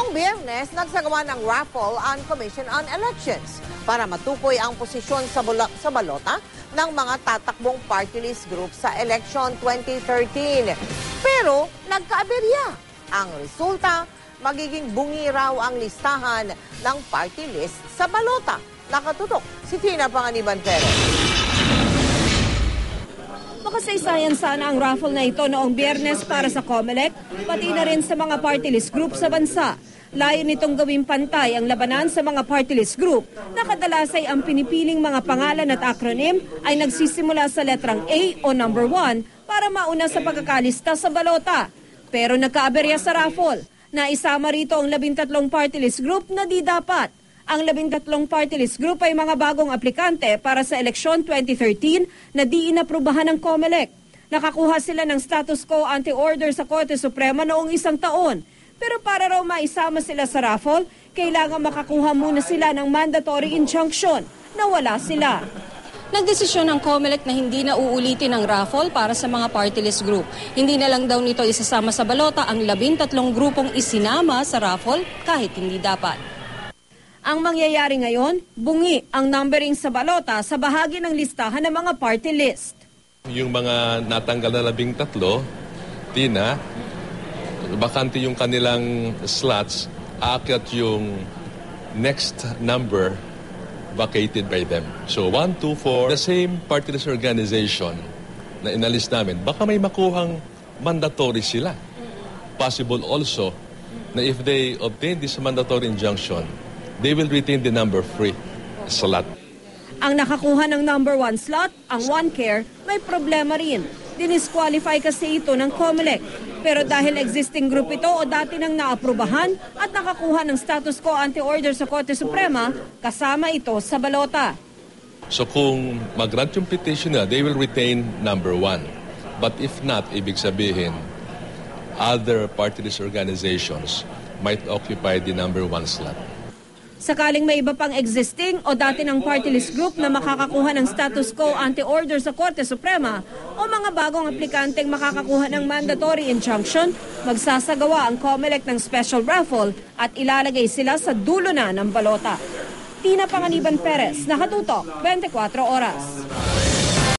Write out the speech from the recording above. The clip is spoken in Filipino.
Noong Biyernes, nagsagawa ng raffle ang Commission on Elections para matukoy ang posisyon sa balota ng mga tatakbong party list group sa election 2013. Pero nagkaaberya. Ang resulta, magiging bungi raw ang listahan ng party list sa balota. Nakatutok si Tina Panganiban Perez. Makasaysayan sana ang raffle na ito noong Biyernes para sa COMELEC, pati na rin sa mga party list group sa bansa. Layo nitong gawing pantay ang labanan sa mga party list group na kadalas ay ang pinipiling mga pangalan at acronym ay nagsisimula sa letrang A o number 1 para mauna sa pagkakalista sa balota. Pero nagkaaberya sa raffle na isama rito ang 13 party list group na di dapat. Ang 13 party list group ay mga bagong aplikante para sa eleksyon 2013 na di inaprubahan ng COMELEC. Nakakuha sila ng status quo anti-order sa Korte Suprema noong 1 taon. Pero para raw maisama sila sa raffle, kailangan makakuha muna sila ng mandatory injunction na wala sila. Nagdesisyon ng COMELEC na hindi na uulitin ang raffle para sa mga party list group. Hindi na lang daw nito isasama sa balota ang 13 grupong isinama sa raffle kahit hindi dapat. Ang mangyayari ngayon, bungi ang numbering sa balota sa bahagi ng listahan ng mga party list. Yung mga natanggal na 13, Tina, bakante yung kanilang slots, aakyat yung next number vacated by them. So 1, 2, 4, the same party list organization na inalis namin, baka may makuhang mandatory sila. Possible also na if they obtain this mandatory injunction, they will retain the number free slot. Ang nakakuha ng number 1 slot, ang OneCare, may problema rin. Dinisqualify kasi ito ng COMELEC. Pero dahil existing group ito o dati nang naaprubahan at nakakuha ng status quo anti-order sa Korte Suprema, kasama ito sa balota. So kung mag-grant yung petition na, they will retain number 1. But if not, ibig sabihin, other party list organizations might occupy the number 1 slot. Sakaling may iba pang existing o dati ng party list group na makakakuha ng status quo anti-order sa Korte Suprema o mga bagong aplikanteng makakakuha ng mandatory injunction, magsasagawa ang COMELEC ng special raffle at ilalagay sila sa dulo na ng balota. Tina Panganiban Perez, Nakatutok, 24 Oras.